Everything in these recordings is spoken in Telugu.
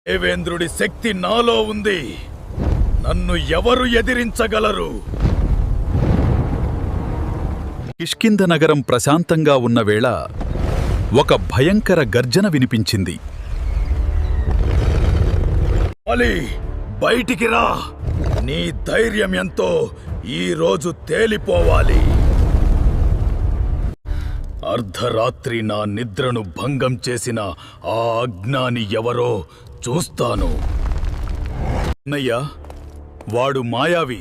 దేవేంద్రుడి శక్తి నాలో ఉంది. నన్ను ఎవరు ఎదిరించగలరు? కిష్కింధ నగరం ప్రశాంతంగా ఉన్నవేళ ఒక భయంకర గర్జన వినిపించింది. వాలి, బయటికి రా. నీ ధైర్యం ఎంతో ఈరోజు తేలిపోవాలి. అర్ధరాత్రి నా నిద్రను భంగం చేసిన ఆ అజ్ఞాని ఎవరో చూస్తాను. అన్నయ్య, వాడు మాయావి.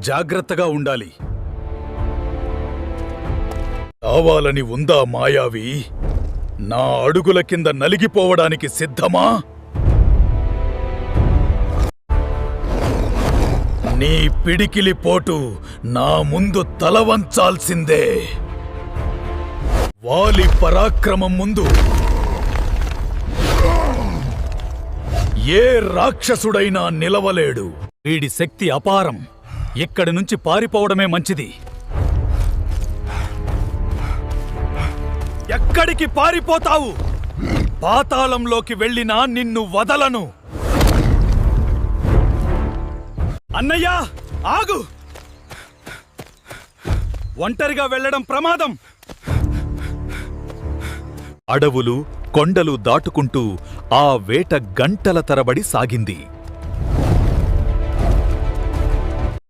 జాగ్రత్తగా ఉండాలి. కావాలని ఉందా మాయావి? నా అడుగుల కింద నలిగిపోవడానికి సిద్ధమా? నీ పిడికిలి పోటు నా ముందు తలవంచాల్సిందే. వాలి పరాక్రమం ముందు ఏ రాక్షసుడైనా నిలవలేడు. వీడి శక్తి అపారం. ఇక్కడి నుంచి పారిపోవడమే మంచిది. ఎక్కడికి పారిపోతావు? పాతాళంలోకి వెళ్ళినా నిన్ను వదలను. అన్నయ్యా, ఆగు! ఒంటరిగా వెళ్లడం ప్రమాదం. అడవులు, కొండలు దాటుకుంటూ ఆ వేట గంటల తరబడి సాగింది.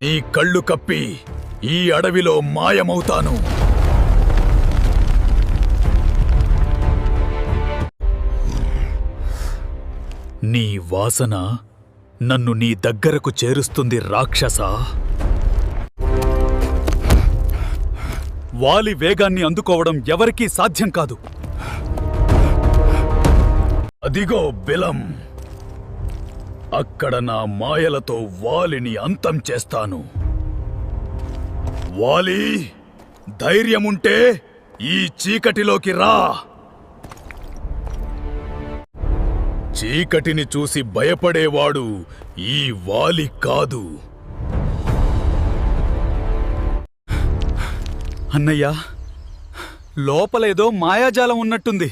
నీ కళ్ళు కప్పి ఈ అడవిలో మాయమవుతాను. నీ వాసన నన్ను నీ దగ్గరకు చేరుస్తుంది రాక్షసా. వాలి వేగాన్ని అందుకోవడం ఎవరికీ సాధ్యం కాదు. అదిగో బిలం. అక్కడ నా మాయలతో వాలిని అంతం చేస్తాను. వాలి, ధైర్యముంటే ఈ చీకటిలోకి రా. చీకటిని చూసి భయపడేవాడు ఈ వాలి కాదు. అన్నయ్యా, లోపలేదో మాయాజాలం ఉన్నట్టుంది.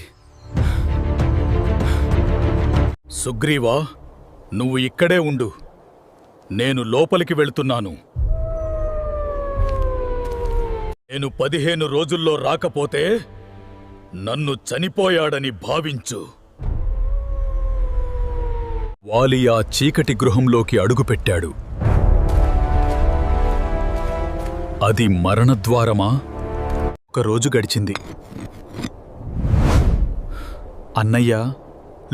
సుగ్రీవా, నువ్వు ఇక్కడే ఉండు. నేను లోపలికి వెళ్తున్నాను. నేను 15 రోజుల్లో రాకపోతే నన్ను చనిపోయాడని భావించు. వాలి ఆ చీకటి గృహంలోకి అడుగుపెట్టాడు. అది మరణద్వారమా? ఒక రోజు గడిచింది. అన్నయ్య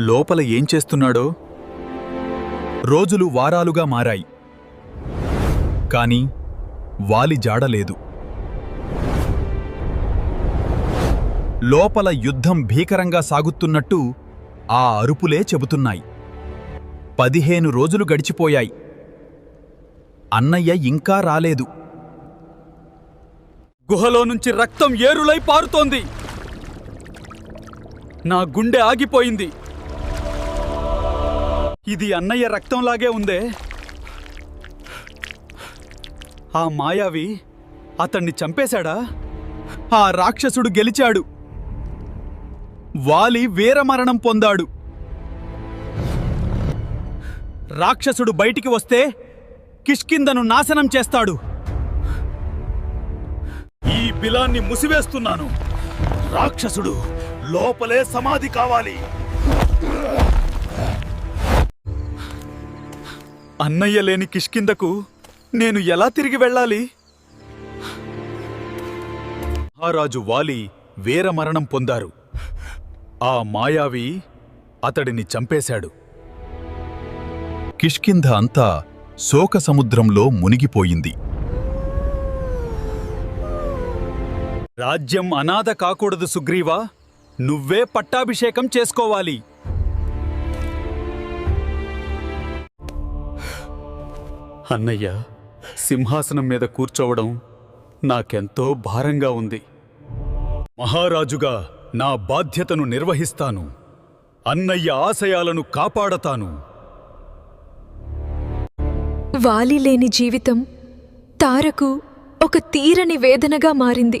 లోపల ఏం చేస్తున్నాడో? రోజులు వారాలుగా మారాయి. కాని వాలి జాడలేదు. లోపల యుద్ధం భీకరంగా సాగుతున్నట్టు ఆ అరుపులే చెబుతున్నాయి. 15 రోజులు గడిచిపోయాయి. అన్నయ్య ఇంకా రాలేదు. గుహలో నుంచి రక్తం ఏరులై పారుతోంది. నా గుండె ఆగిపోయింది. ఇది అన్నయ్య రక్తంలాగే ఉందే. ఆ మాయావి అతన్ని చంపేశాడా? ఆ రాక్షసుడు గెలిచాడు. వాలి వీరమరణం పొందాడు. రాక్షసుడు బయటికి వస్తే కిష్కింధను నాశనం చేస్తాడు. ఈ బిలాన్ని ముసివేస్తున్నాను. రాక్షసుడు లోపలే సమాధి కావాలి. అన్నయ్య లేని కిష్కింధకు నేను ఎలా తిరిగి వెళ్ళాలి? మహారాజు వాలి వీరమరణం పొందారు. ఆ మాయావి అతడిని చంపేశాడు. కిష్కింధ అంతా శోకసముద్రంలో మునిగిపోయింది. రాజ్యం అనాథ కాకూడదు సుగ్రీవా. నువ్వే పట్టాభిషేకం చేసుకోవాలి. అన్నయ్య, సింహాసనం మీద కూర్చోవడం నాకెంతో భారంగా ఉంది. మహారాజుగా నా బాధ్యతను నిర్వహిస్తాను. అన్నయ్య ఆశయాలను కాపాడతాను. వాలి లేని జీవితం తారకు ఒక తీరని వేదనగా మారింది.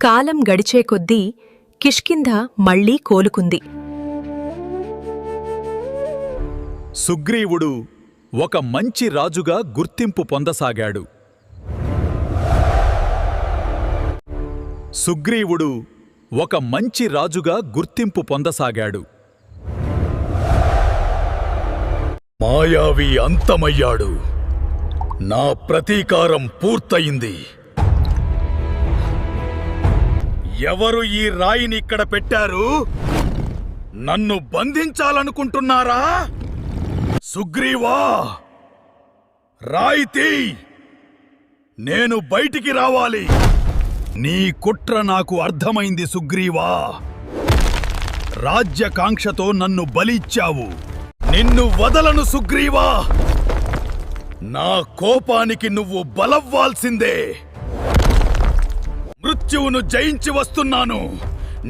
కాలం గడిచే కొద్దీ కిష్కింధ మళ్లీ కోలుకుంది. సుగ్రీవుడు ఒక మంచి రాజుగా గుర్తింపు పొందసాగాడు. సుగ్రీవుడు ఒక మంచి రాజుగా గుర్తింపు పొందసాగాడు. మాయావి అంతమయ్యాడు. నా ప్రతీకారం పూర్తయింది. ఎవరు ఈ రాయిని ఇక్కడ పెట్టారు? నన్ను బంధించాలనుకుంటున్నారా? సుగ్రీవా, రాయి తీ. నేను బయటికి రావాలి. నీ కుట్ర నాకు అర్థమైంది సుగ్రీవా. రాజ్యకాంక్షతో నన్ను బలిచ్చావు. నిన్ను వదలను సుగ్రీవా. నా కోపానికి నువ్వు బలవ్వాల్సిందే. మృత్యువును జయించి వస్తున్నాను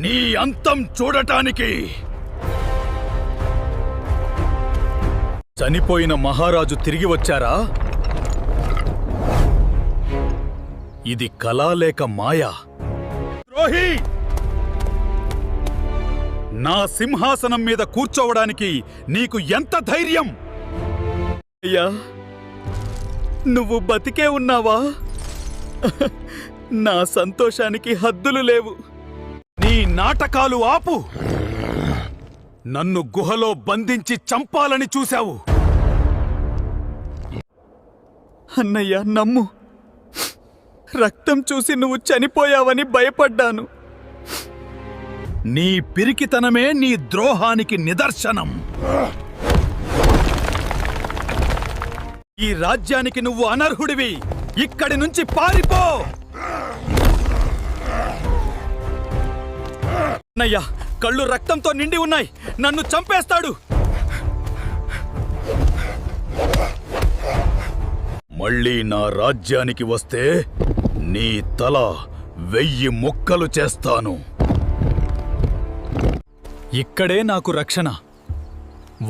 నీ అంతం చూడటానికి. చనిపోయిన మహారాజు తిరిగి వచ్చారా? ఇది కళా లేక మాయా? ద్రోహి! నా సింహాసనం మీద కూర్చోవడానికి నీకు ఎంత ధైర్యం? అయ్యా, నువ్వు బతికే ఉన్నావా? నా సంతోషానికి హద్దులు లేవు. నీ నాటకాలు ఆపు. నన్ను గుహలో బంధించి చంపాలని చూశావు. అన్నయ్య, నమ్ము. రక్తం చూసి నువ్వు చనిపోయావని భయపడ్డాను. నీ పిరికితనమే నీ ద్రోహానికి నిదర్శనం. ఈ రాజ్యానికి నువ్వు అనర్హుడివి. ఇక్కడి నుంచి పారిపో. అన్నయ్య, కళ్ళు రక్తంతో నిండి ఉన్నాయి. నన్ను చంపేస్తాడు. మళ్ళీ నా రాజ్యానికి వస్తే నీ తల 1000 ముక్కలు చేస్తాను. ఇక్కడే నాకు రక్షణ.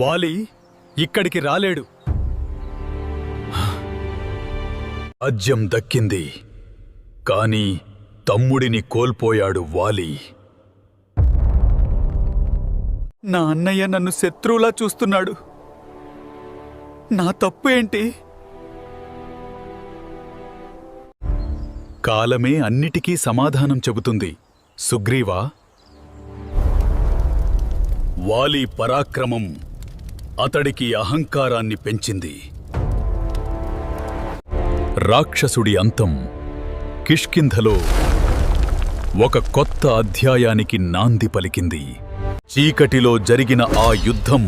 వాలి ఇక్కడికి రాలేడు. రాజ్యం దక్కింది, కాని తమ్ముడిని కోల్పోయాడు వాలి. నా అన్నయ్య నన్ను శత్రువులా చూస్తున్నాడు. నా తప్పు ఏంటి? కాలమే అన్నిటికీ సమాధానం చెబుతుంది. సుగ్రీవా, వాలి పరాక్రమం అతడికి అహంకారాన్ని పెంచింది. రాక్షసుడి అంతం కిష్కింధలో ఒక కొత్త అధ్యాయానికి నాంది పలికింది. చీకటిలో జరిగిన ఆ యుద్ధం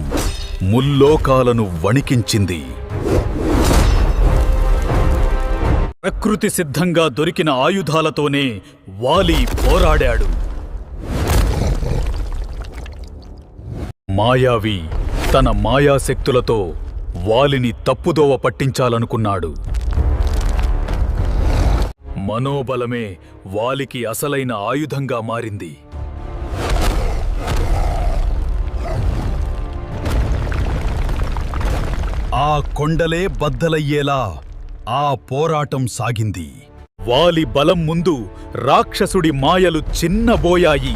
ముల్లోకాలను వణికించింది. ప్రకృతి సిద్ధంగా దొరికిన ఆయుధాలతోనే వాలి పోరాడాడు. మాయావి తన మాయాశక్తులతో వాలిని తప్పుదోవ పట్టించాలనుకున్నాడు. మనోబలమే వాలికి అసలైన ఆయుధంగా మారింది. ఆ కొండలే బద్దలయ్యేలా ఆ పోరాటం సాగింది. వాలి బలం ముందు రాక్షసుడి మాయలు చిన్నబోయాయి.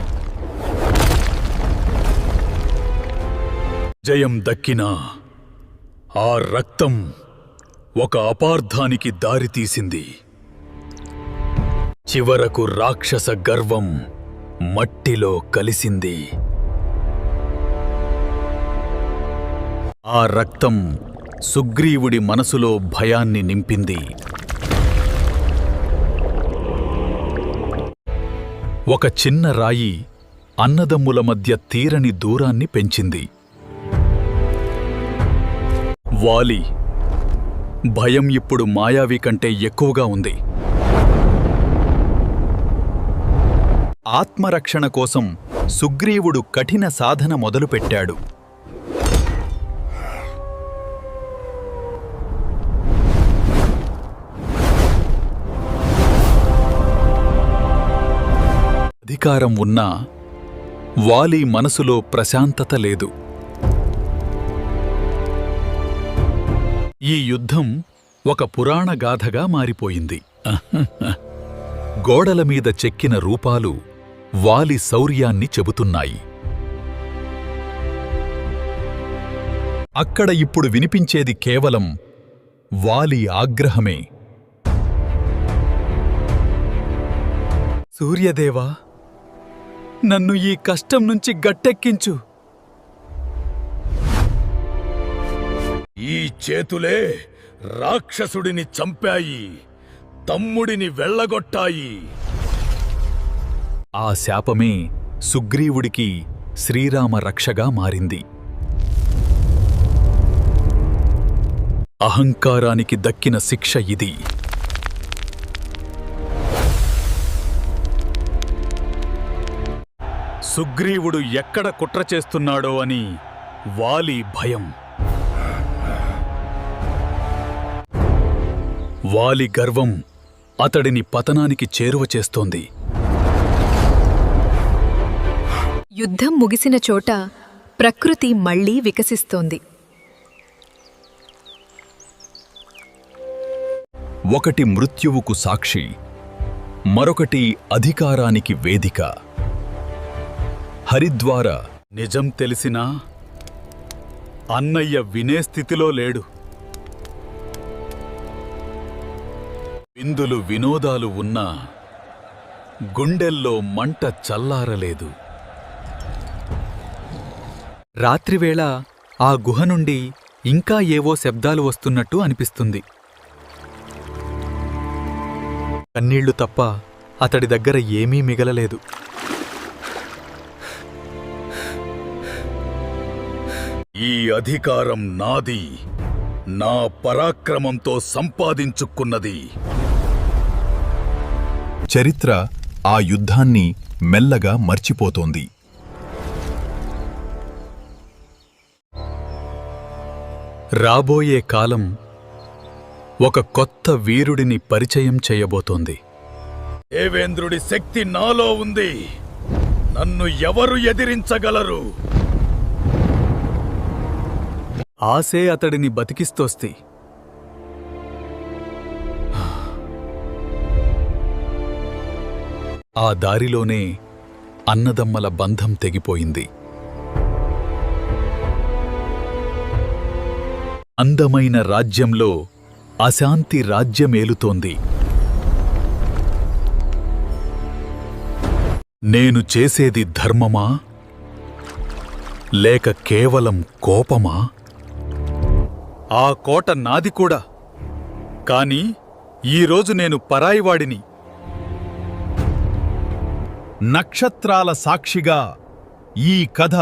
జయం దక్కినా ఆ రక్తం ఒక అపార్థానికి దారితీసింది. చివరకు రాక్షస గర్వం మట్టిలో కలిసింది. ఆ రక్తం సుగ్రీవుడి మనసులో భయాన్ని నింపింది. ఒక చిన్న రాయి అన్నదమ్ముల మధ్య తీరని దూరాన్ని పెంచింది. వాలి భయం ఇప్పుడు మాయావి కంటే ఎక్కువగా ఉంది. ఆత్మరక్షణ కోసం సుగ్రీవుడు కఠిన సాధన మొదలుపెట్టాడు. అధికారం ఉన్నా వాలి మనసులో ప్రశాంతత లేదు. ఈ యుద్ధం ఒక పురాణగాథగా మారిపోయింది. గోడల మీద చెక్కిన రూపాలు వాలి శౌర్యాన్ని చెబుతున్నాయి. అక్కడ ఇప్పుడు వినిపించేది కేవలం వాలి ఆగ్రహమే. సూర్యదేవా, నన్ను ఈ కష్టం నుంచి గట్టెక్కించు. ఈ చేతులే రాక్షసుడిని చంపాయి, తమ్ముడిని వెళ్ళగొట్టాయి. ఆ శాపమే సుగ్రీవుడికి శ్రీరామ రక్షగా మారింది. అహంకారానికి దక్కిన శిక్ష ఇది. సుగ్రీవుడు ఎక్కడ కుట్ర చేస్తున్నాడో అని వాలి భయం. వాలి గర్వం అతడిని పతనానికి చేరువ చేస్తోంది. యుద్ధం ముగిసిన చోట ప్రకృతి మళ్లీ వికసిస్తోంది. ఒకటి మృత్యువుకు సాక్షి, మరొకటి అధికారానికి వేదిక. హరిద్వార నిజం తెలిసినా అన్నయ్య వినే స్థితిలో లేడు. విందులు వినోదాలు ఉన్నా గుండెల్లో మంట చల్లారలేదు. రాత్రివేళ ఆ గుహ నుండి ఇంకా ఏవో శబ్దాలు వస్తున్నట్టు అనిపిస్తుంది. కన్నీళ్లు తప్ప అతడి దగ్గర ఏమీ మిగలలేదు. ఈ అధికారం నాది, నా పరాక్రమంతో సంపాదించుకున్నది. చరిత్ర ఆ యుద్ధాన్ని మెల్లగా మర్చిపోతోంది. రాబోయే కాలం ఒక కొత్త వీరుడిని పరిచయం చేయబోతోంది. దేవేంద్రుడి శక్తి నాలో ఉంది. నన్ను ఎవరు ఎదిరించగలరు? ఆసే అతడిని బతికిస్తోస్తి. ఆ దారిలోనే అన్నదమ్మల బంధం తెగిపోయింది. అందమైన రాజ్యంలో అశాంతి రాజ్యమేలుతోంది. నేను చేసేది ధర్మమా లేక కేవలం కోపమా? ఆ కోట నాది కూడా, కాని ఈరోజు నేను పరాయివాడిని. నక్షత్రాల సాక్షిగా ఈ కథ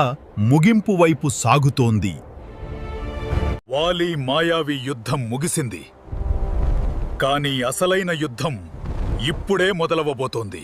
ముగింపు వైపు సాగుతోంది. వాలి మాయావి యుద్ధం ముగిసింది, కాని అసలైన యుద్ధం ఇప్పుడే మొదలవబోతోంది.